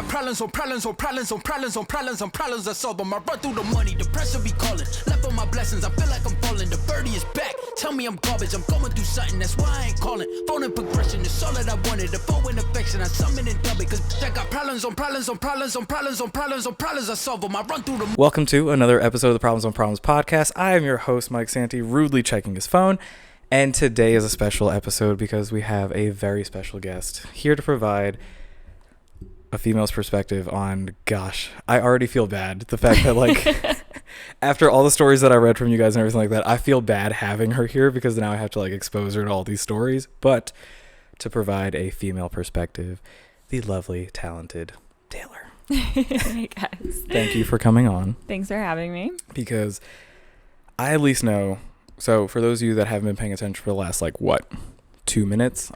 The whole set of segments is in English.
got problems on problems on problems on problems on problems on problems, I solve them. I run through the money, the pressure be calling. Left on my blessings, I feel like I'm falling. The birdie is back, tell me I'm garbage. I'm going through something, that's why I ain't calling. Phone and progression, it's all that I wanted. The phone and affection, I summon and dub it. Cause I got problems on problems on problems on problems on problems on problems, I solve them. I run through the... Welcome to another episode of the Problems on Problems podcast. I am your host, Mike Santi, rudely checking his phone. And today is a special episode because we have a very special guest here to provide a female's perspective on, gosh, I already feel bad. The fact that, like, after all the stories that I read from you guys and everything like that, I feel bad having her here because now I have to, like, expose her to all these stories. But to provide a female perspective, the lovely, talented Taylor. Hey, guys. Thank you for coming on. Thanks for having me. Because I at least know, so for those of you that haven't been paying attention for the last, 2 minutes,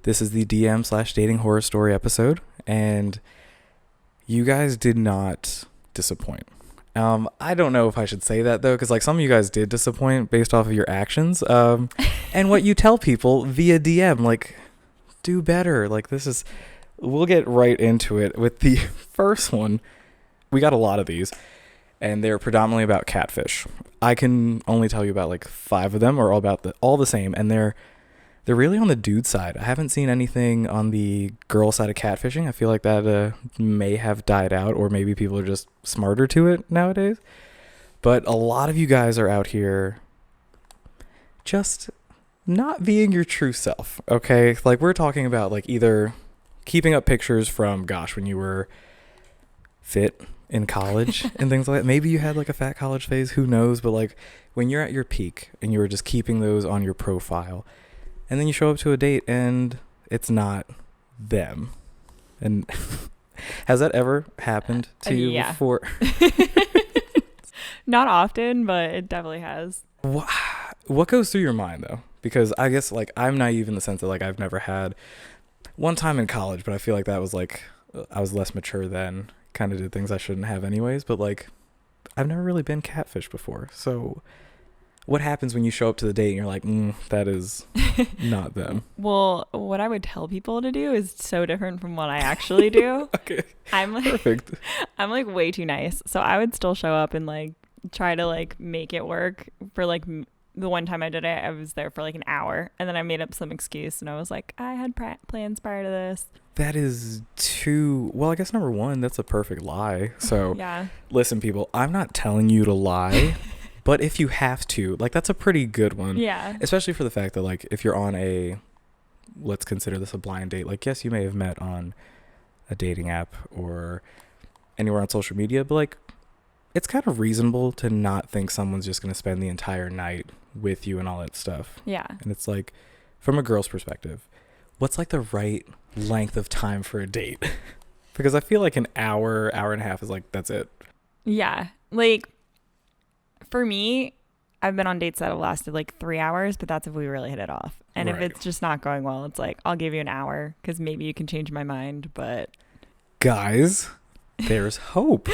this is the DM/dating horror story episode. And you guys did not disappoint. I don't know if I should say that, though, because some of you guys did disappoint based off of your actions and what you tell people via DM. Do better. We'll get right into it with the first one. We got a lot of these, and they're predominantly about catfish. I can only tell you about 5 of them, or all the same, and they're really on the dude side. I haven't seen anything on the girl side of catfishing. I feel like that may have died out, or maybe people are just smarter to it nowadays. But a lot of you guys are out here just not being your true self, okay? We're talking about either keeping up pictures from, when you were fit in college and things like that. Maybe you had a fat college phase, who knows? But when you're at your peak and you were just keeping those on your profile, and then you show up to a date and it's not them. And has that ever happened to you before? Not often, but it definitely has. What goes through your mind, though? Because I guess I'm naive in the sense that I've never had one time in college, but I feel like that was I was less mature then, kind of did things I shouldn't have anyways. But I've never really been catfished before. So what happens when you show up to the date and you're like, that is not them? Well, what I would tell people to do is so different from what I actually do. Okay. I'm perfect. I'm way too nice. So I would still show up and try to make it work. For the one time I did it, I was there for an hour, and then I made up some excuse and I was like, I had plans prior to this. That is too, well, I guess number one, that's a perfect lie. So yeah. Listen, people, I'm not telling you to lie. But if you have to, that's a pretty good one. Yeah. Especially for the fact that, if you're on let's consider this a blind date. Yes, you may have met on a dating app or anywhere on social media, but, it's kind of reasonable to not think someone's just going to spend the entire night with you and all that stuff. Yeah. And it's from a girl's perspective, what's the right length of time for a date? Because I feel an hour and a half is that's it. Yeah. For me, I've been on dates that have lasted 3 hours, but that's if we really hit it off. And right. If it's just not going well, it's I'll give you an hour because maybe you can change my mind. But guys, there's hope.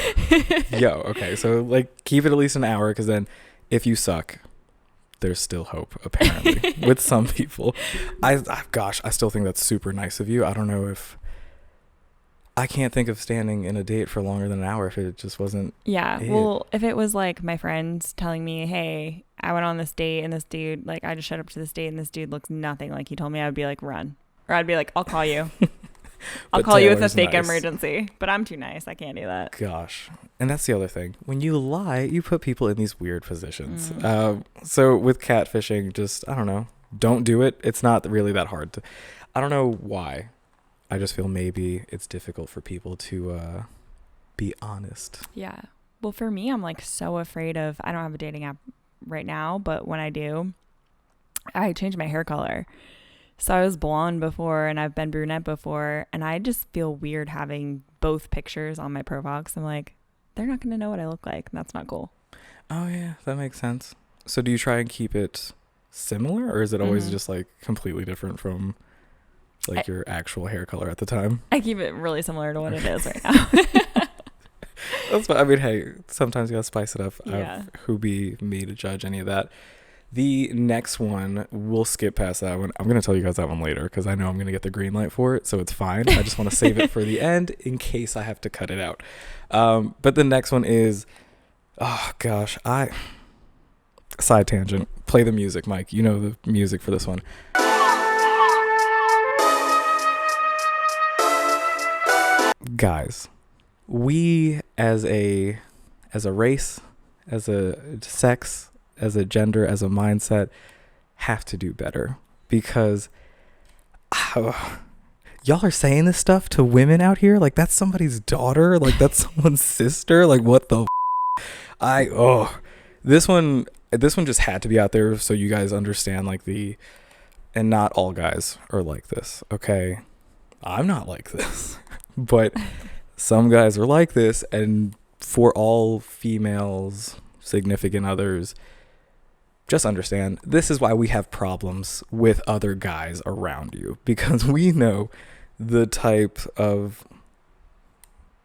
Yo, okay, so keep it at least an hour, because then if you suck, there's still hope, apparently, with some people. I still think that's super nice of you. I don't know if I can't think of standing in a date for longer than an hour if it just wasn't. Yeah. Well, if it was my friends telling me, hey, I went on this date and this dude, I just showed up to this date and this dude looks nothing like he told me, I would be run. Or I'd be I'll call you. I'll call you with a fake emergency. But I'm too nice. I can't do that. Gosh. And that's the other thing. When you lie, you put people in these weird positions. So with catfishing, just, I don't know. Don't do it. It's not really that hard. I don't know why. I just feel maybe it's difficult for people to be honest. Yeah. Well, for me, I'm so afraid of, I don't have a dating app right now, but when I do, I change my hair color. So I was blonde before and I've been brunette before, and I just feel weird having both pictures on my profile because I'm they're not going to know what I look like. And that's not cool. Oh, yeah. That makes sense. So do you try and keep it similar, or is it always just completely different from your actual hair color at the time? I keep it really similar to what it is right now. That's fine. I mean, hey, sometimes you gotta spice it up. Yeah. Who be me to judge any of that? The next one, we'll skip past that one. I'm going to tell you guys that one later because I know I'm going to get the green light for it, so it's fine. I just want to save it for the end in case I have to cut it out. But the next one is, oh gosh, side tangent. Play the music, Mike. You know the music for this one. Guys, we as a race, as a sex, as a gender, as a mindset, have to do better because y'all are saying this stuff to women out here like that's somebody's daughter, like that's someone's sister, like what the this one just had to be out there so you guys understand like and not all guys are like this, okay? I'm not like this, but some guys are like this, and for all females, significant others, just understand this is why we have problems with other guys around you, because we know the type of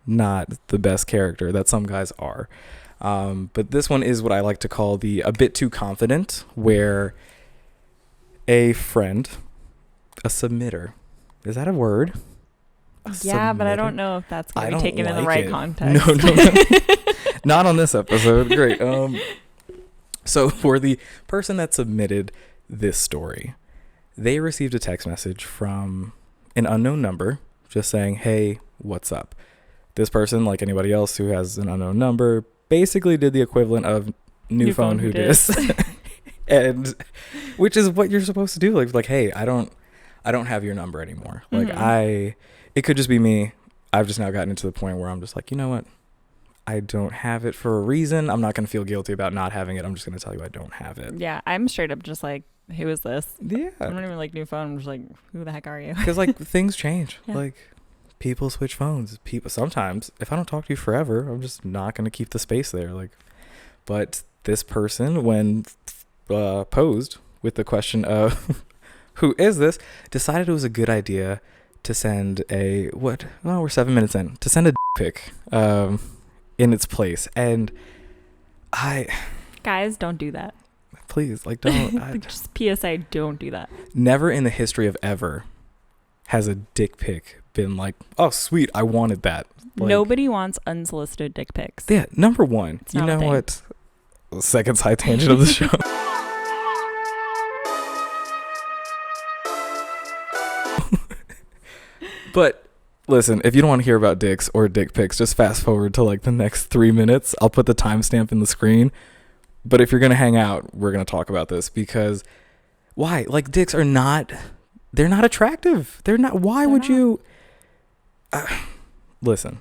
not the best character that some guys are. But this one is what I like to call a bit too confident, where a friend, a submitter, is that a word? Yeah, but I don't know if that's going to be taken in the right context. No. Not on this episode. Great. So for the person that submitted this story, they received a text message from an unknown number just saying, hey, what's up? This person, like anybody else who has an unknown number, basically did the equivalent of new phone who dis. And which is what you're supposed to do. Like, hey, I don't have your number anymore. Like it could just be me. I've just now gotten into the point where I'm just like, you know what? I don't have it for a reason. I'm not going to feel guilty about not having it. I'm just going to tell you I don't have it. Yeah, I'm straight up just like, who is this? Yeah. I don't even like new phone. I'm just like, who the heck are you? Because like things change. Yeah. Like people switch phones. People sometimes, if I don't talk to you forever, I'm just not going to keep the space there. Like, but this person, when posed with the question of who is this, decided it was a good idea to send we're 7 minutes in, to send a pic in its place. And guys, don't do that. Please, like, don't. Just PSA, don't do that. Never in the history of ever has a dick pic been like, oh, sweet, I wanted that. Like, nobody wants unsolicited dick pics. Yeah, number one. You know what? Second side tangent of the show. But listen, if you don't want to hear about dicks or dick pics, just fast forward to like the next 3 minutes. I'll put the timestamp in the screen. But if you're going to hang out, we're going to talk about this because why? Like dicks they're not attractive. Why would you? Listen,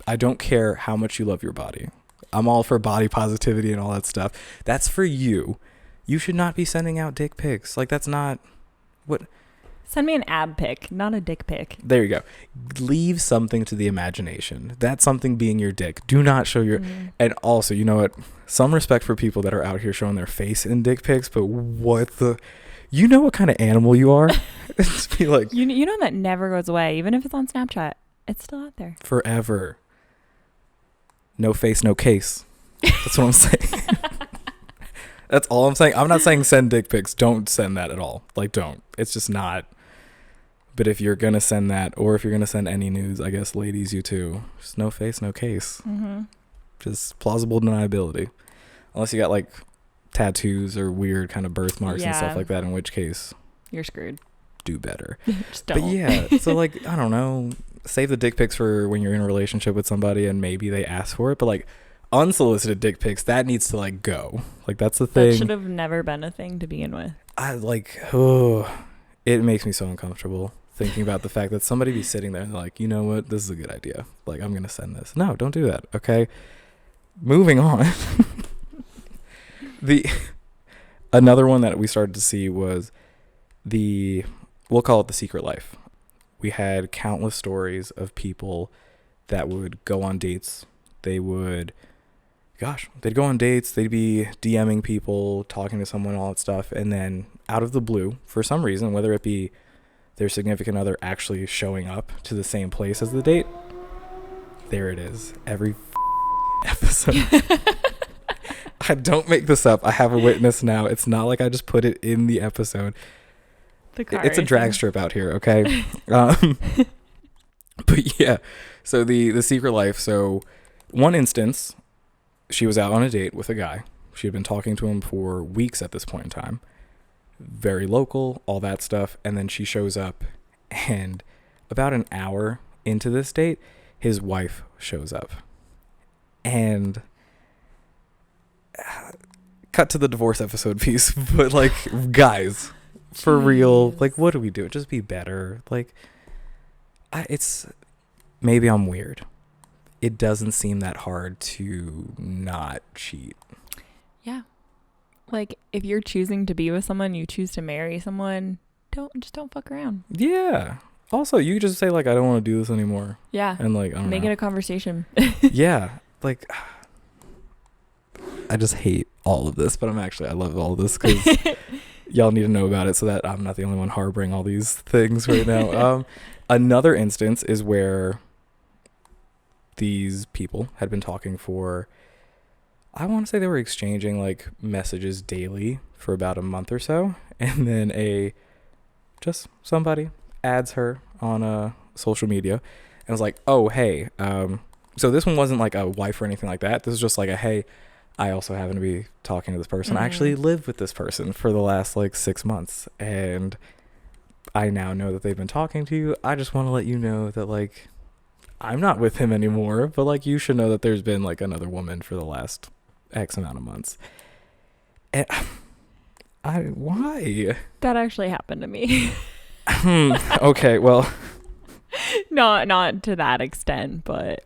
I don't care how much you love your body. I'm all for body positivity and all that stuff. That's for you. You should not be sending out dick pics. Like that's not what. Send me an ab pic, not a dick pic. There you go. Leave something to the imagination. That's something being your dick. Do not show your... And also, you know what? Some respect for people that are out here showing their face in dick pics, but what the... You know what kind of animal you are? Just be like... You know that never goes away. Even if it's on Snapchat, it's still out there. Forever. No face, no case. That's what I'm saying. That's all I'm saying. I'm not saying send dick pics. Don't send that at all. Like, don't. It's just not... But if you're going to send that, or if you're going to send any news, I guess, ladies, you too. Just no face, no case. Just plausible deniability. Unless you got, like, tattoos or weird kind of birthmarks and stuff like that, in which case... You're screwed. Do better. Just don't. But yeah, so, like, I don't know. Save the dick pics for when you're in a relationship with somebody and maybe they ask for it. But, like, unsolicited dick pics, that needs to, like, go. Like, that's the thing. That should have never been a thing to begin with. It makes me so uncomfortable. Thinking about the fact that somebody be sitting there and like, you know what, this is a good idea. Like, I'm going to send this. No, don't do that. Okay. Moving on. Another one that we started to see was we'll call it the secret life. We had countless stories of people that would go on dates. They'd go on dates. They'd be DMing people, talking to someone, all that stuff. And then out of the blue, for some reason, whether it be their significant other actually showing up to the same place as the date, there it is. Every episode. don't make this up. I have a witness now. It's not like I just put it in the episode. It's a drag strip out here, okay? But yeah, so the secret life. So one instance, she was out on a date with a guy. She had been talking to him for weeks at this point in time. Very local, all that stuff. And then she shows up, and about an hour into this date, his wife shows up. And cut to the divorce episode piece. But like, guys, for real, like, what do we do? Just be better. Like, it's, maybe I'm weird. It doesn't seem that hard to not cheat. Yeah. Like, if you're choosing to be with someone, you choose to marry someone, don't fuck around. Yeah. Also, you could just say, like, I don't want to do this anymore. Yeah. And, like, I don't Make know. it a conversation. Yeah. Like, I just hate all of this, but I love all of this because y'all need to know about it so that I'm not the only one harboring all these things right now. Another instance is where these people had been talking for, I want to say they were exchanging like messages daily for about a month or so. And then somebody adds her on social media and was like, oh, hey. So this one wasn't like a wife or anything like that. This is just like a, hey, I also happen to be talking to this person. I actually lived with this person for the last like 6 months. And I now know that they've been talking to you. I just want to let you know that like, I'm not with him anymore, but like you should know that there's been like another woman for the last X amount of months. And why? That actually happened to me. Okay, well, not to that extent, but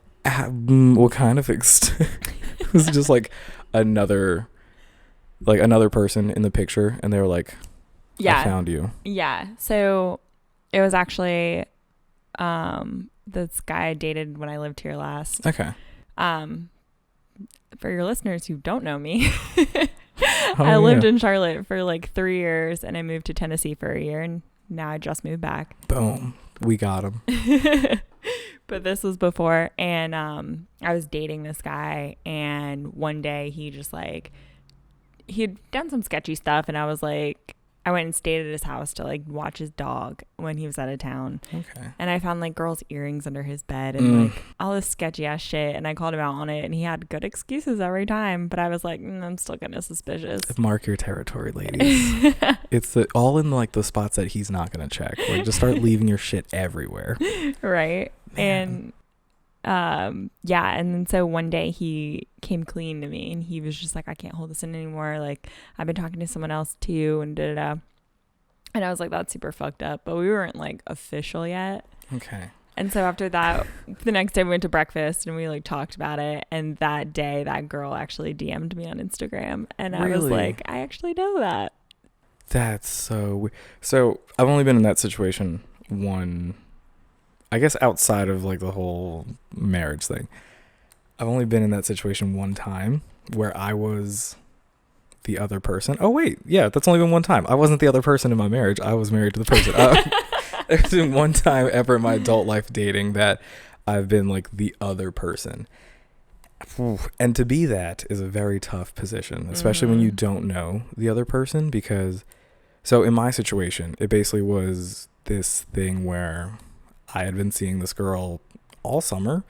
what kind of extent? It was just like another person in the picture, and they were like, yeah, I found you. Yeah. So it was actually this guy I dated when I lived here last. Okay. For your listeners who don't know me, I lived in Charlotte for like 3 years, and I moved to Tennessee for a year, and now I just moved back. Boom. We got him. But this was before, and I was dating this guy, and one day he just like, he'd done some sketchy stuff, and I was like, I went and stayed at his house to like watch his dog when he was out of town. Okay. And I found like girls' earrings under his bed and like all this sketchy ass shit. And I called him out on it, and he had good excuses every time. But I was like, I'm still kind of suspicious. Mark your territory, ladies. It's all in like the spots that he's not going to check. Like, just start leaving your shit everywhere. Right. Man. And yeah, and then so one day he came clean to me, and he was just like, I can't hold this in anymore, like I've been talking to someone else too, and da-da-da. And I was like, that's super fucked up, but we weren't like official yet. Okay. And so after that, the next day we went to breakfast, and we like talked about it, and that day that girl actually DM'd me on Instagram, and I was like, I actually know that. That's so weird. So I've only been in that situation one, I guess, outside of like the whole marriage thing. I've only been in that situation one time where I was the other person. Oh wait, yeah, that's only been one time. I wasn't the other person in my marriage. I was married to the person. There's been one time ever in my adult life dating that I've been like the other person. And to be that is a very tough position, especially when you don't know the other person, because so in my situation, it basically was this thing where I had been seeing this girl all summer.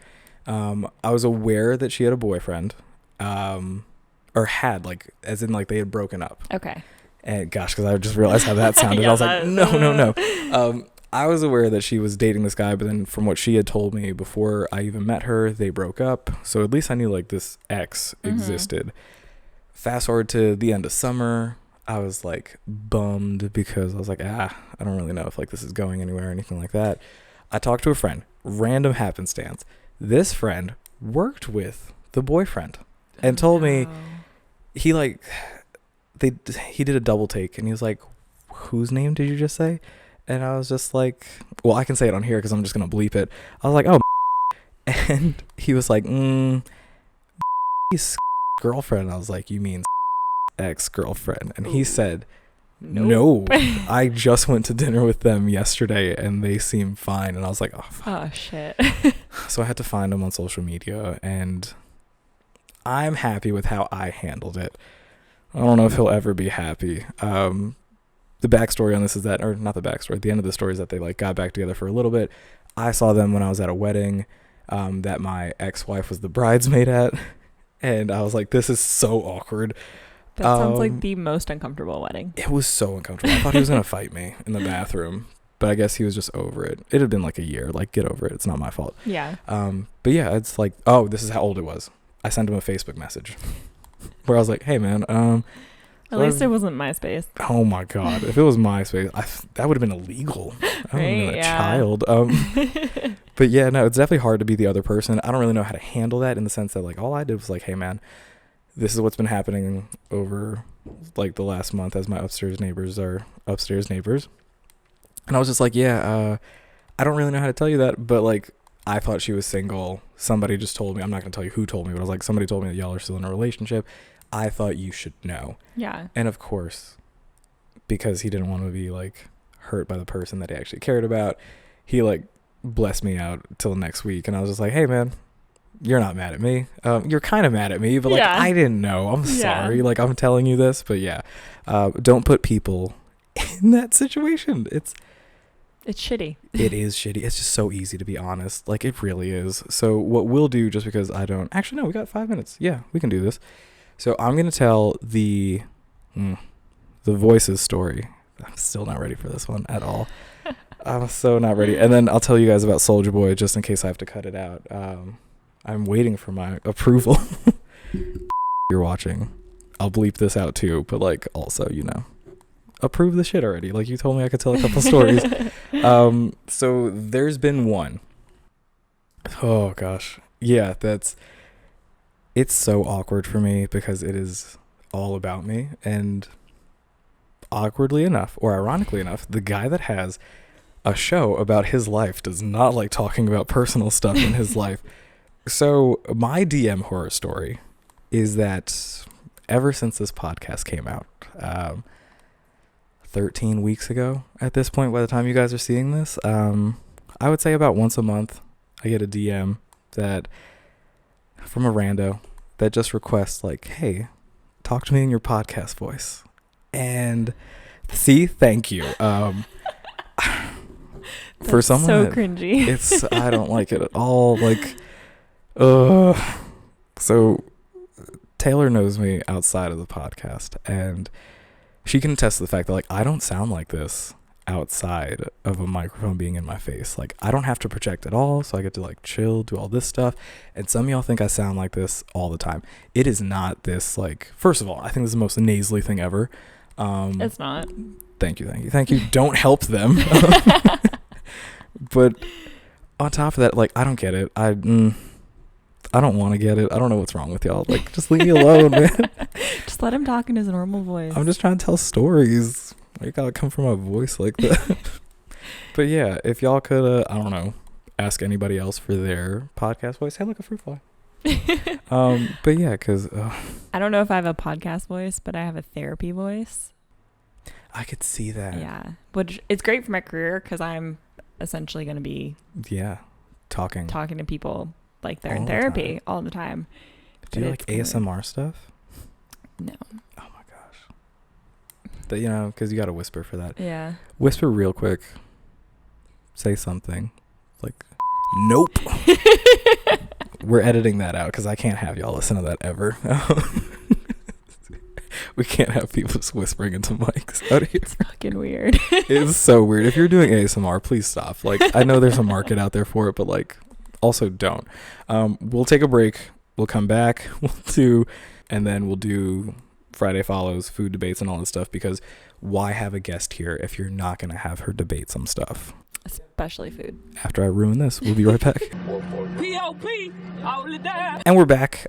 I was aware that she had a boyfriend, or had, like, as in like they had broken up. Okay. And gosh, because I just realized how that sounded. Yeah, I was like, no. I was aware that she was dating this guy, but then from what she had told me before I even met her, they broke up. So at least I knew like this ex existed. Fast forward to the end of summer, I was like bummed because I was like, I don't really know if like this is going anywhere or anything like that. I talked to a friend, random happenstance. This friend worked with the boyfriend and told me he did a double take, and he was like, whose name did you just say? And I was just like, well, I can say it on here because I'm just going to bleep it. I was like, oh, and he was like, girlfriend. I was like, you mean ex-girlfriend? And he said, no, I just went to dinner with them yesterday and they seem fine. And I was like, oh, fuck. Oh, shit. So I had to find him on social media, and I'm happy with how I handled it. I don't know if he'll ever be happy. The backstory on this is that, or not the backstory, the end of the story is that they like got back together for a little bit. I saw them when I was at a wedding that my ex-wife was the bridesmaid at. And I was like, this is so awkward. That sounds like the most uncomfortable wedding. It was so uncomfortable. I thought he was going to fight me in the bathroom. But I guess he was just over it. It had been like a year. Like, get over it. It's not my fault. Yeah. But yeah, it's like, oh, this is how old it was. I sent him a Facebook message where I was like, hey, man. At least it wasn't MySpace. Oh, my God. If it was MySpace, that would have been illegal. I would have been a child. But yeah, no, it's definitely hard to be the other person. I don't really know how to handle that in the sense that, like, all I did was like, hey, man, this is what's been happening over, like, the last month as my upstairs neighbors are upstairs neighbors. And I was just like, yeah, I don't really know how to tell you that, but, like, I thought she was single. Somebody just told me. I'm not going to tell you who told me, but I was like, somebody told me that y'all are still in a relationship. I thought you should know. Yeah. And, of course, because he didn't want to be, like, hurt by the person that he actually cared about, he, like, blessed me out till next week. And I was just like, hey, man, you're not mad at me. You're kind of mad at me, but, like, I didn't know. I'm sorry. Like, I'm telling you this, but yeah. Don't put people in that situation. It's shitty. It is shitty. It's just so easy to be honest. Like, it really is. So what we'll do, just because I don't... Actually, no, we got 5 minutes. Yeah, we can do this. So I'm going to tell the Voices story. I'm still not ready for this one at all. I'm so not ready. And then I'll tell you guys about Soulja Boy just in case I have to cut it out. I'm waiting for my approval. You're watching. I'll bleep this out too, but, like, also, you know, approve the shit already. Like, you told me I could tell a couple stories. So there's been one. Oh gosh. Yeah, it's so awkward for me because it is all about me. And awkwardly enough, or ironically enough, the guy that has a show about his life does not like talking about personal stuff in his life. So my DM horror story is that ever since this podcast came out, 13 weeks ago at this point, by the time you guys are seeing this, I would say about once a month I get a DM that from a rando that just requests, like, hey, talk to me in your podcast voice. And see, thank you. For someone so cringy. I don't like it at all. Like, so Taylor knows me outside of the podcast, and she can attest to the fact that, like, I don't sound like this outside of a microphone being in my face. Like, I don't have to project at all, so I get to, like, chill, do all this stuff. And some of y'all think I sound like this all the time. It is not this, like, first of all, I think this is the most nasally thing ever. It's not. Thank you. Don't help them. But on top of that, like, I don't get it. I don't want to get it. I don't know what's wrong with y'all. Like, just leave me alone, man. Just let him talk in his normal voice. I'm just trying to tell stories. You gotta come from a voice like that. But yeah, if y'all could, I don't know, ask anybody else for their podcast voice. Hey, look, a fruit fly. But yeah, because I don't know if I have a podcast voice, but I have a therapy voice. I could see that. Yeah, which it's great for my career because I'm essentially going to be talking to people like they're in therapy all the time. Do you like ASMR stuff? No. Oh my gosh. That, you know, because you got to whisper for that. Yeah. Whisper real quick. Say something. Like, nope. We're editing that out because I can't have y'all listen to that ever. We can't have people just whispering into mics out here. It's fucking weird. It's so weird. If you're doing ASMR, please stop. Like, I know there's a market out there for it, but, like, also don't. We'll take a break. We'll come back. And then we'll do Friday Follows, food debates, and all this stuff, because why have a guest here if you're not going to have her debate some stuff? Especially food. After I ruin this, we'll be right back. And we're back.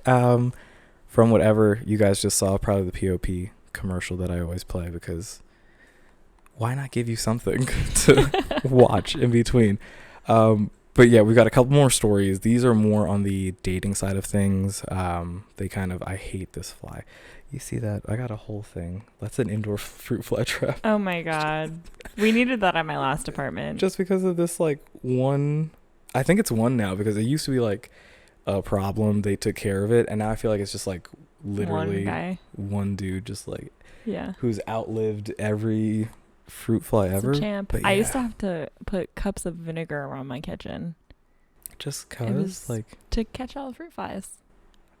From whatever you guys just saw, probably the POP commercial that I always play, because why not give you something to watch in between? But yeah, we've got a couple more stories. These are more on the dating side of things. I hate this fly. You see that? I got a whole thing. That's an indoor fruit fly trap. Oh my God. We needed that at my last apartment. Just because of this, like, one, I think it's one now, because it used to be like a problem, they took care of it, and now I feel like it's just like literally One guy. one dude just like Yeah. who's outlived every fruit fly It's ever. a champ. But I yeah, used to have to put cups of vinegar around my kitchen just It cause was- like to catch all the fruit flies.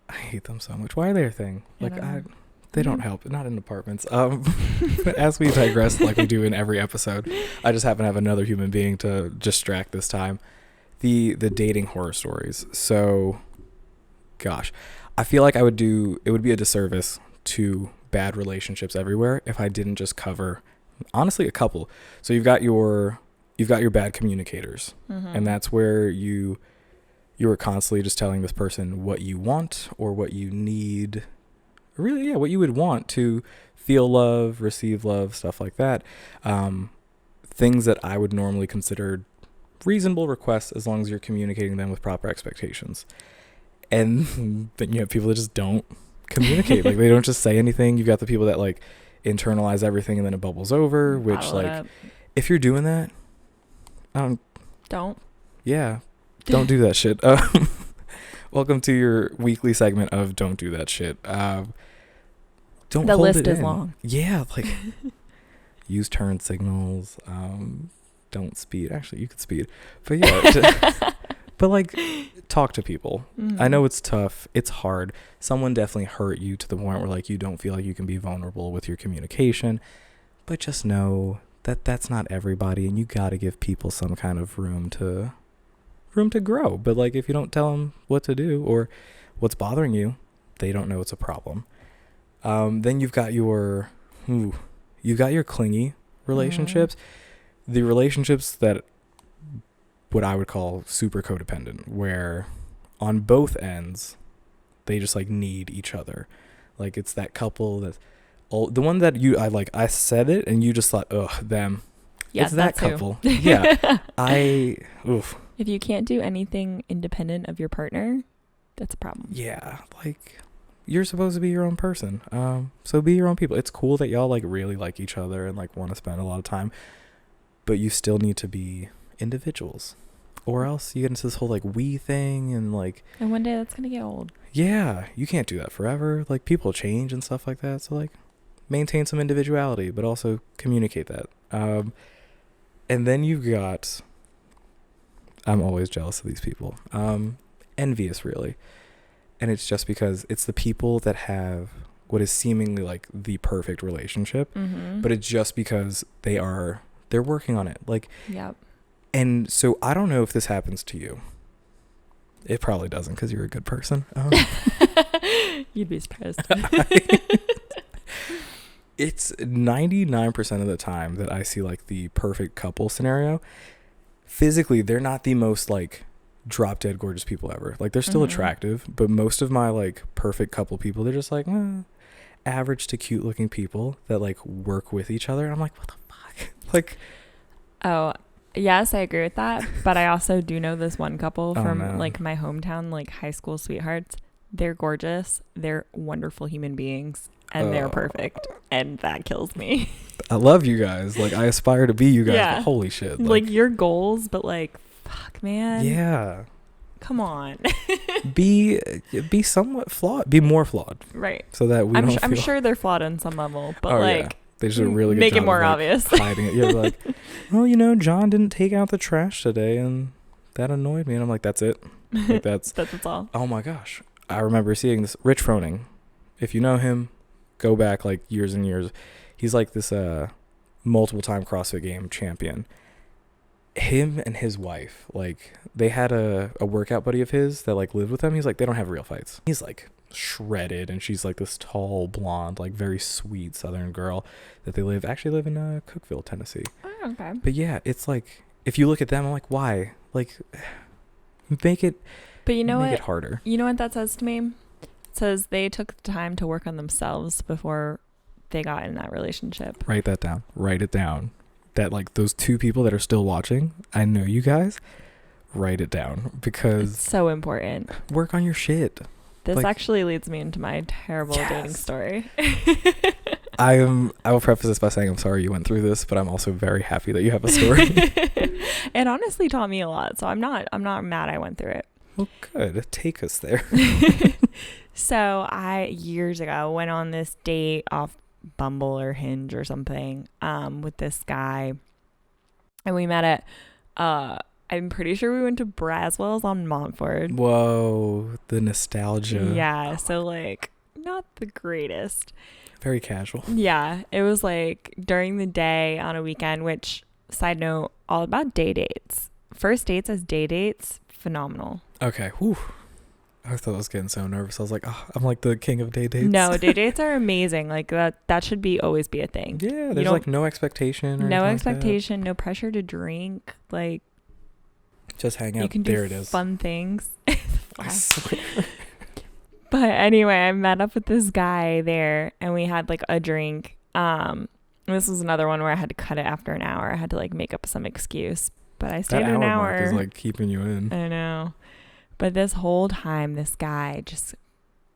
I hate them so much. Why are they a thing? I Like don't know. they don't help. Not in apartments. But as we digress, like we do in every episode, I just happen to have another human being to distract this time. The dating horror stories. So, gosh, I feel like it would be a disservice to bad relationships everywhere if I didn't just cover, honestly, a couple. So you've got your bad communicators, and that's where you are constantly just telling this person what you want or what you need. Really, yeah, what you would want to feel love, receive love, stuff like that. Things that I would normally consider reasonable requests as long as you're communicating them with proper expectations. And then you have people that just don't communicate. Like, they don't just say anything. You've got the people that like internalize everything and then it bubbles over, which Bottle it like up. if you're doing that, Don't. yeah, don't do that shit. Welcome to your weekly segment of Don't Do That Shit. Don't The hold list it is in. long. Yeah, like use turn signals. Don't speed. Actually, you could speed, but yeah. But like, talk to people. I know it's tough. It's hard. Someone definitely hurt you to the point where like you don't feel like you can be vulnerable with your communication. But just know that that's not everybody, and you got to give people some kind of room to grow. But like, if you don't tell them what to do or what's bothering you, they don't know it's a problem. Then you've got your clingy relationships, the relationships that what I would call super codependent, where on both ends they just like need each other. Like, it's that couple that's the one that I said it and you just thought, ugh, them. Yeah, it's that too. couple. Yeah. If you can't do anything independent of your partner, that's a problem. Yeah, like, you're supposed to be your own person. So be your own people. It's cool that y'all like really like each other and like want to spend a lot of time, but you still need to be individuals, or else you get into this whole like we thing, and like, And one day that's gonna get old. yeah, you can't do that forever. Like, people change and stuff like that. So like, maintain some individuality, but also communicate that. And then you've got, I'm always jealous of these people. Envious, really. And it's just because it's the people that have what is seemingly like the perfect relationship, but it's just because they're working on it. Like, Yep. and so I don't know if this happens to you. It probably doesn't, because you're a good person. You'd be surprised. It's 99% of the time that I see like the perfect couple scenario. Physically, they're not the most like drop dead gorgeous people ever. Like, they're still attractive, but most of my like perfect couple people, they're just like average to cute looking people that like work with each other. And I'm like, what the fuck? Like, Oh, yes, I agree with that. But I also do know this one couple from man. like my hometown, like high school sweethearts. They're gorgeous. They're wonderful human beings. And they're perfect. And that kills me. I love you guys. Like, I aspire to be you guys. Yeah. But holy shit. Like your goals, but like, fuck, man. yeah. Come on. Be somewhat flawed. Be more flawed. Right. So that we I'm don't I'm feel... sure they're flawed on some level, but Oh, like, yeah. They just do a really good make job it more of, like, obvious. hiding it. Yeah, like, well, John didn't take out the trash today, and that annoyed me. And I'm like, that's it. Like, that's all. Oh my gosh. I remember seeing this. Rich Froning. If you know him, go back like years and years. He's like this multiple time CrossFit game champion. Him and his wife, like, they had a workout buddy of his that like lived with them. He's like, they don't have real fights. He's like shredded, and she's like this tall blonde, like very sweet Southern girl that they actually live in Cookeville, Tennessee. Oh, okay. But yeah, it's like, if you look at them, I'm like, why? Like, make it harder. You know what that says to me? It says they took the time to work on themselves before they got in that relationship. Write that down. Write it down. That like those two people that are still watching, I know you guys, write it down, because It's so important. work on your shit. This Like, actually leads me into my terrible Yes. dating story. I will preface this by saying I'm sorry you went through this, but I'm also very happy that you have a story. It honestly taught me a lot, so I'm not mad I went through it. Well, good. Take us there. So I years ago went on this date off Bumble or Hinge or something with this guy, and we met at I'm pretty sure we went to Braswell's on Montfort. Whoa, the nostalgia. Yeah, so like not the greatest. Very casual. Yeah, it was like during the day on a weekend, which, side note, all about day dates. First dates as day dates, phenomenal. Okay. Whew. I thought I was getting so nervous. I was like, oh, I'm like the king of day dates. No, day dates are amazing. Like that should always be a thing. Yeah, there's like no expectation. Or no expectation, no pressure to drink. Like, just hang out. You can there do it is. fun things. I swear. But anyway, I met up with this guy there, and we had like a drink. This was another one where I had to cut it after an hour. I had to like make up some excuse, but I stayed an hour. Mark is like keeping you in. I know. But this whole time, this guy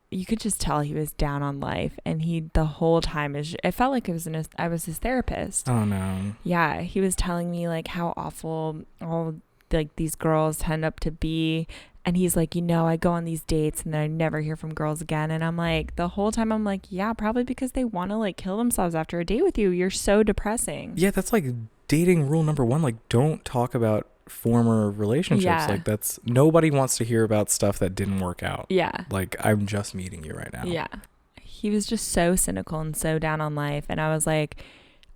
you could just tell he was down on life, and the whole time it felt like I was his therapist. Oh no. Yeah, he was telling me like how awful all like these girls tend up to be, and he's like, I go on these dates and then I never hear from girls again, and I'm like, the whole time I'm like, yeah, probably because they want to like kill themselves after a date with you. You're so depressing. Yeah, that's like dating rule number 1. Like, don't talk about former relationships. Yeah. Like, that's nobody wants to hear about stuff that didn't work out. Yeah. Like, I'm just meeting you right now. Yeah. He was just so cynical and so down on life, and I was like,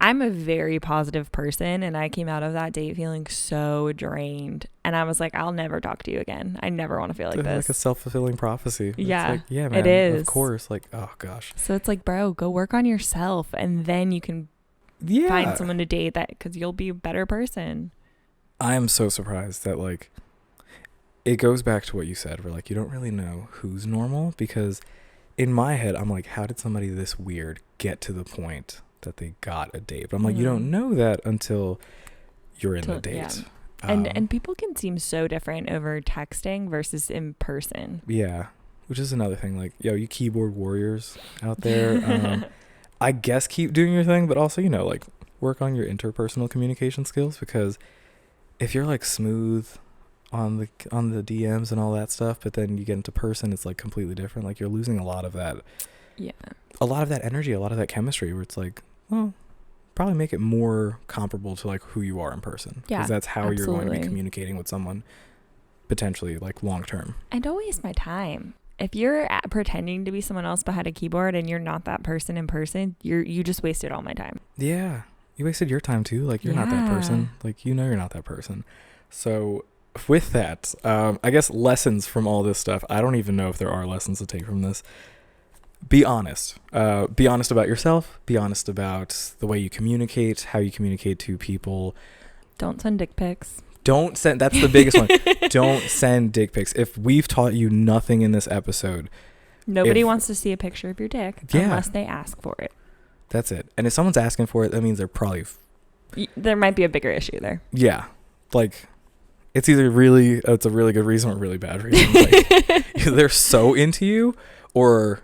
I'm a very positive person, and I came out of that date feeling so drained, and I was like, I'll never talk to you again. I never want to feel like this. Like a self-fulfilling prophecy. Yeah. It's like, yeah, man. It is. Of course. Like, oh gosh. So it's like, bro, go work on yourself, and then you can find someone to date because you'll be a better person. I am so surprised that like it goes back to what you said, where like you don't really know who's normal, because in my head I'm like, how did somebody this weird get to the point that they got a date? But I'm like, you don't know that until you're in the date. Yeah. And people can seem so different over texting versus in person. Yeah, which is another thing. Like, yo, you keyboard warriors out there, I guess keep doing your thing, but also, like work on your interpersonal communication skills, because if you're like smooth on the DMs and all that stuff, but then you get into person, it's like completely different. Like, you're losing a lot of that. Yeah. A lot of that energy, a lot of that chemistry, where it's like, well, probably make it more comparable to like who you are in person. Yeah. Because that's how absolutely. you're going to be communicating with someone potentially like long term. And don't waste my time. If you're pretending to be someone else behind a keyboard and you're not that person in person, you just wasted all my time. Yeah. You wasted your time too. Like, you're not that person. Like, you're not that person. So with that, I guess lessons from all this stuff. I don't even know if there are lessons to take from this. Be honest. Be honest about yourself. Be honest about the way you communicate, how you communicate to people. Don't send dick pics. Don't send. That's the biggest one. Don't send dick pics. If we've taught you nothing in this episode, nobody wants to see a picture of your dick unless they ask for it. That's it. And if someone's asking for it, that means they're probably... there might be a bigger issue there. Yeah. Like, it's either it's a really good reason or a really bad reason. Like, they're so into you, or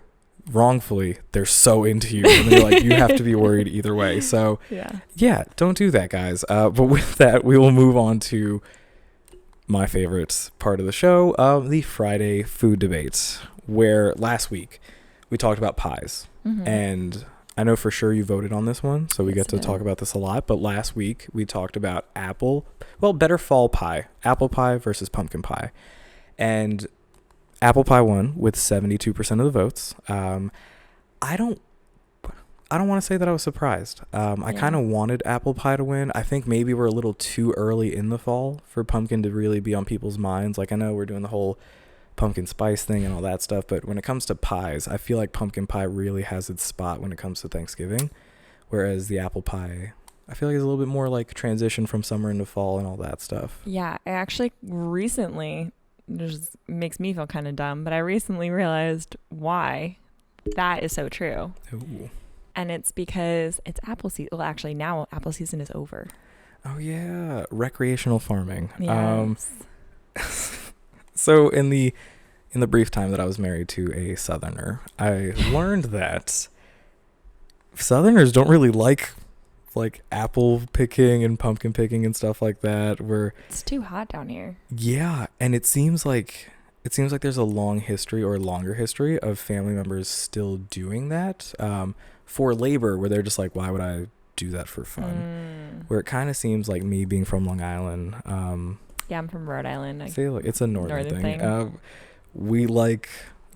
wrongfully, they're so into you. And they're like, you have to be worried either way. So, yeah, don't do that, guys. But with that, we will move on to my favorite part of the show, the Friday food debates, where last week we talked about pies. Mm-hmm. And I know for sure you voted on this one, so we get to talk about this a lot. But last week we talked about better fall pie, apple pie versus pumpkin pie. And apple pie won with 72% of the votes. I don't want to say that I was surprised. I kind of wanted apple pie to win. I think maybe we're a little too early in the fall for pumpkin to really be on people's minds. Like, I know we're doing the whole pumpkin spice thing and all that stuff, but when it comes to pies, I feel like pumpkin pie really has its spot when it comes to Thanksgiving, whereas the apple pie, I feel like it's a little bit more like transition from summer into fall and all that stuff. Yeah, I actually recently, it just makes me feel kind of dumb, but I recently realized why that is so true. Ooh. And it's because it's apple season. Well, actually, now apple season is over. Oh yeah, recreational farming. Yes. So in the brief time that I was married to a Southerner, I learned that Southerners don't really like apple picking and pumpkin picking and stuff like that. It's too hot down here. Yeah, and it seems like it seems like there's a long history or longer history of family members still doing that for labor, where they're just like, why would I do that for fun? Where it kind of seems like, me being from Long Island. Yeah, I'm from Rhode Island. See, look, it's a northern thing. We like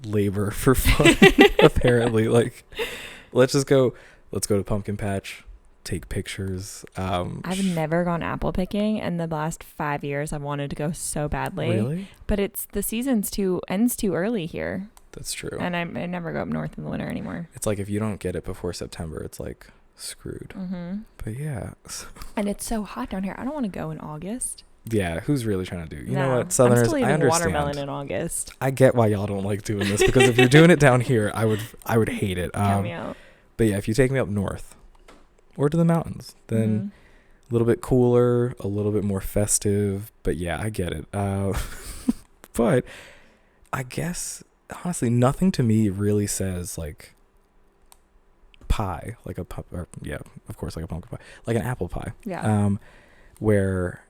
labor for fun, apparently. Like, let's go to Pumpkin Patch, take pictures. I've never gone apple picking, and the last 5 years I've wanted to go so badly. Really? But the season's ends too early here. That's true. And I never go up north in the winter anymore. It's like, if you don't get it before September, it's like screwed. But yeah. And it's so hot down here. I don't want to go in August. Yeah, who's really trying to do? You know what, Southerners, I'm still eating I understand. watermelon in August. I get why y'all don't like doing this, because if you're doing it down here, I would hate it. Count me out. But yeah, if you take me up north or to the mountains, then a little bit cooler, a little bit more festive. But yeah, I get it. But I guess, honestly, nothing to me really says like pie, like of course, like a pumpkin pie, like an apple pie. Yeah. Where,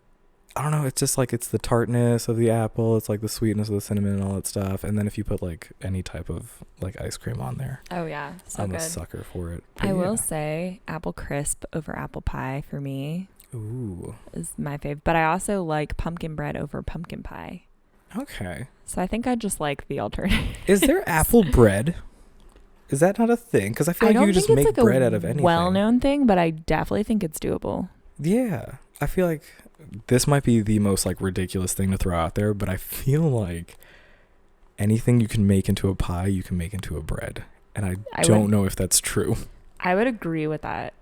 I don't know, it's just like, it's the tartness of the apple, it's like the sweetness of the cinnamon and all that stuff, and then if you put like any type of like ice cream on there, oh yeah, so I'm good. a sucker for it. But I will say apple crisp over apple pie for me is my fave, but I also like pumpkin bread over pumpkin pie. Okay. So I think I just like the alternative. Is there apple bread? Is that not a thing? Because I feel like you could just make like bread out of anything. Well-known thing, but I definitely think it's doable. Yeah, I feel like this might be the most like ridiculous thing to throw out there, but I feel like anything you can make into a pie, you can make into a bread, and I don't know if that's true. I would agree with that.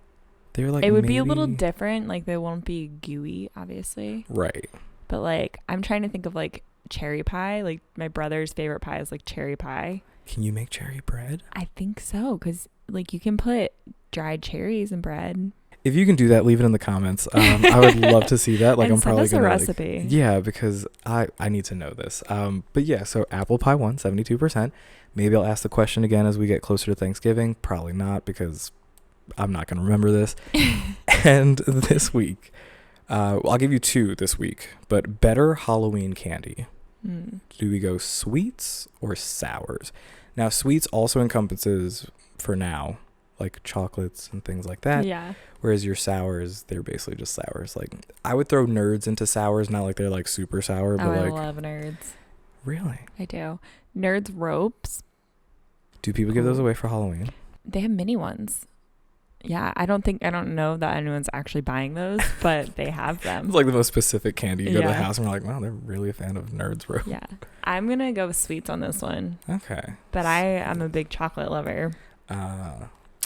They're like, it would be a little different. Like, they won't be gooey, obviously. Right. But like, I'm trying to think of like cherry pie. Like, my brother's favorite pie is like cherry pie. Can you make cherry bread? I think so, because like you can put dried cherries in bread. If you can do that, leave it in the comments. I would love to see that. Like, and I'm probably send us gonna a recipe. Like, yeah, because I need to know this. But yeah, so apple pie won 72%. Maybe I'll ask the question again as we get closer to Thanksgiving. Probably not, because I'm not gonna remember this. And this week, I'll give you two this week. But better Halloween candy. Do we go sweets or sours? Now, sweets also encompasses, for now, like chocolates and things like that. Yeah. Whereas your sours, they're basically just sours. Like, I would throw Nerds into sours, not like they're like super sour, but I like, love Nerds. Really? I do. Nerds ropes. Do people give those away for Halloween? They have mini ones. Yeah, I don't know that anyone's actually buying those, but they have them. It's like the most specific candy. You go to the house and we're like, wow, they're really a fan of Nerds rope. Yeah. I'm going to go with sweets on this one. Okay. But I am a big chocolate lover.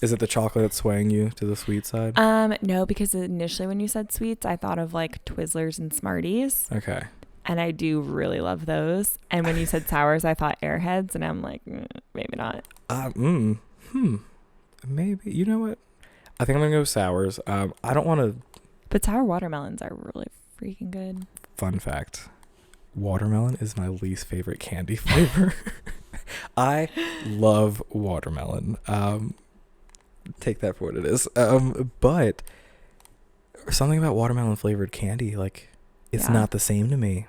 Is it the chocolate that's swaying you to the sweet side? No, because initially when you said sweets, I thought of like Twizzlers and Smarties. Okay. And I do really love those. And when you said sours, I thought Airheads, and I'm like, maybe not. Maybe. You know what? I think I'm going to go sours. I don't want to... But sour watermelons are really freaking good. Fun fact. Watermelon is my least favorite candy flavor. I love watermelon. Take that for what it is. But something about watermelon flavored candy, like, it's not the same to me.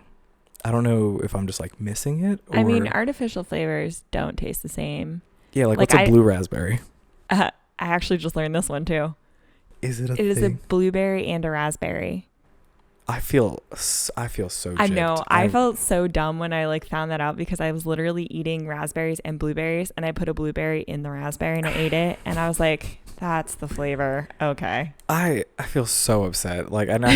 I don't know if I'm just like missing it. Or... I mean, artificial flavors don't taste the same. Yeah, like what's a blue raspberry? I actually just learned this one too. Is it a It thing? is a blueberry and a raspberry. I feel so gypped. I know. I felt so dumb when I like found that out, because I was literally eating raspberries and blueberries, and I put a blueberry in the raspberry and I ate it, and I was like, that's the flavor. Okay. I feel so upset. Like, and I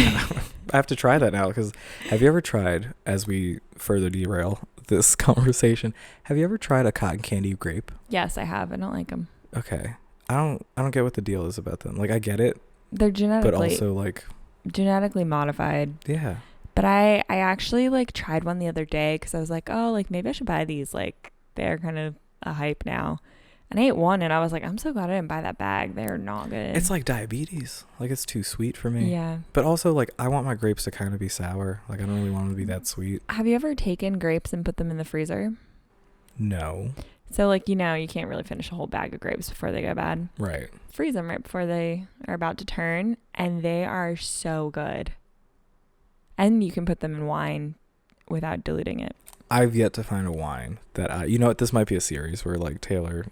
have to try that now, because have you ever tried, as we further derail this conversation, have you ever tried a cotton candy grape? Yes, I have. I don't like them. Okay. I don't get what the deal is about them. Like, I get it. They're genetically, but also like genetically modified. Yeah. But I actually like tried one the other day, because I was like, oh, like maybe I should buy these. Like, they're kind of a hype now. And I ate one and I was like, I'm so glad I didn't buy that bag. They're not good. It's like diabetes. Like, it's too sweet for me. Yeah. But also, like, I want my grapes to kind of be sour. Like, I don't really want them to be that sweet. Have you ever taken grapes and put them in the freezer? No. So, like, you can't really finish a whole bag of grapes before they go bad. Right. Freeze them right before they are about to turn, and they are so good. And you can put them in wine without diluting it. I've yet to find a wine that you know what, this might be a series where like Taylor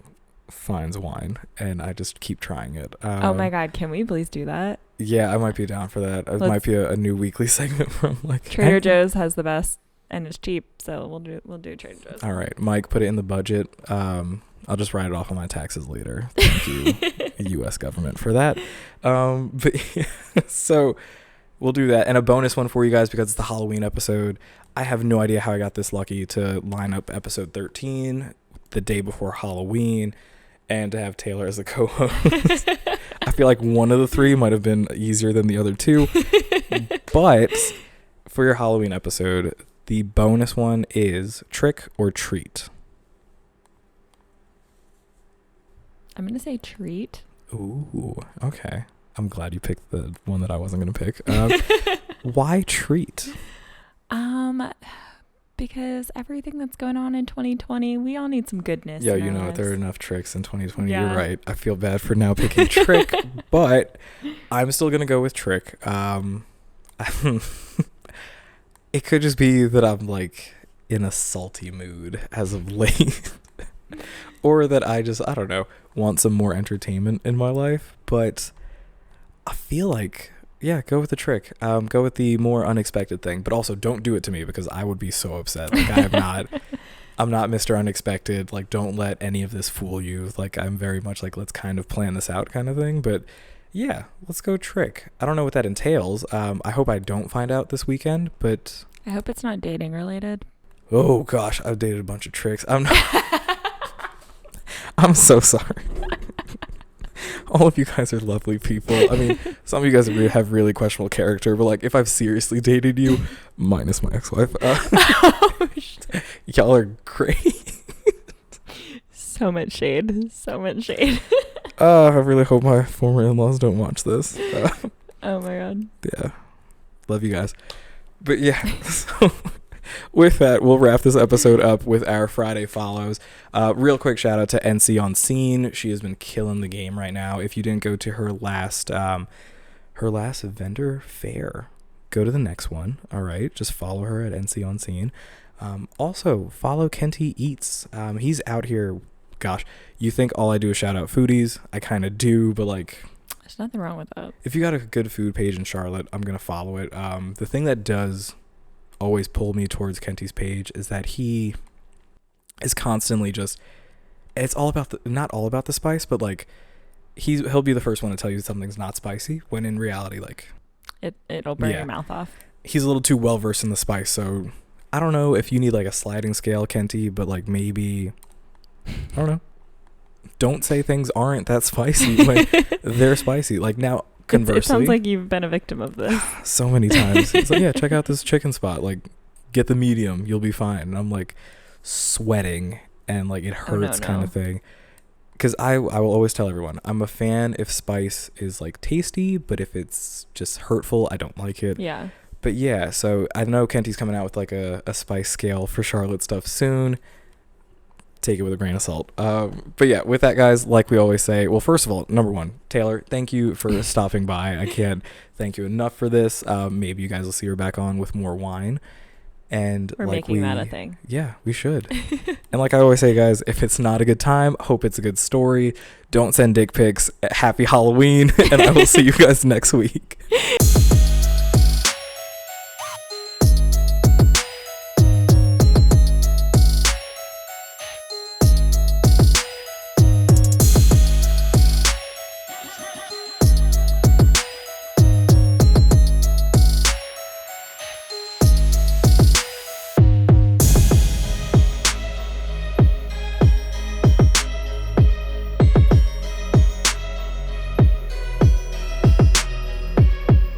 finds wine and I just keep trying it. Oh my God, can we please do that? Yeah, I might be down for that. It might be a new weekly segment from like Trader Joe's has the best and it's cheap, so we'll do Trader Joe's. All right, Mike, put it in the budget. I'll just write it off on my taxes later. Thank you, U.S. government, for that. But yeah, so we'll do that. And a bonus one for you guys because it's the Halloween episode. I have no idea how I got this lucky to line up episode 13 the day before Halloween and to have Taylor as a co-host. I feel like one of the three might have been easier than the other two. But for your Halloween episode, the bonus one is trick or treat. I'm going to say treat. Ooh, okay. I'm glad you picked the one that I wasn't going to pick. Why treat? Because everything that's going on in 2020, we all need some goodness. Yeah, you know what? There are enough tricks in 2020. Yeah. You're right. I feel bad for now picking trick, but I'm still going to go with trick. It could just be that I'm like in a salty mood as of late. Or that I don't know, want some more entertainment in my life. But I feel like, yeah, go with the trick. Go with the more unexpected thing. But also don't do it to me because I would be so upset. Like I'm not Mr. Unexpected. Like, don't let any of this fool you. Like, I'm very much like, let's kind of plan this out kind of thing. But yeah, let's go trick. I don't know what that entails. I hope I don't find out this weekend, but I hope it's not dating related. Oh gosh, I've dated a bunch of tricks. I'm so sorry. All of you guys are lovely people. I mean, some of you guys have really questionable character, but like if I've seriously dated you, minus my ex-wife, y'all are great. So much shade. So much shade. I really hope my former in-laws don't watch this. Oh my God. Yeah. Love you guys. But yeah, so with that, we'll wrap this episode up with our Friday follows. Real quick shout out to NCOnScene. She has been killing the game right now. If you didn't go to her last vendor fair, go to the next one. All right, just follow her at NCOnScene. Also follow Kenty Eats. He's out here. Gosh, you think all I do is shout out foodies? I kind of do, but like, there's nothing wrong with that. If you got a good food page in Charlotte, I'm gonna follow it. The thing that does always pull me towards Kenty's page is that he is constantly it's all about not all about the spice, but like he'll be the first one to tell you something's not spicy when in reality like it'll burn your mouth off. He's a little too well versed in the spice, so I don't know if you need like a sliding scale, Kenty, but like maybe I don't know. Don't say things aren't that spicy when they're spicy. Like now, conversely, it sounds like you've been a victim of this so many times. It's like, yeah, check out this chicken spot. Like, get the medium, you'll be fine. And I'm like sweating and like it hurts kind of thing. Because I will always tell everyone I'm a fan if spice is like tasty, but if it's just hurtful, I don't like it. Yeah. But yeah, so I know Kenty's coming out with like a spice scale for Charlotte stuff soon. Take it with a grain of salt. But yeah, with that, guys, like we always say, well, first of all, number one, Taylor, thank you for stopping by. I can't thank you enough for this. Maybe you guys will see her back on with more wine. And we're like making that a thing. Yeah, we should. And like I always say, guys, if it's not a good time, hope it's a good story. Don't send dick pics. Happy Halloween. And I will see you guys next week.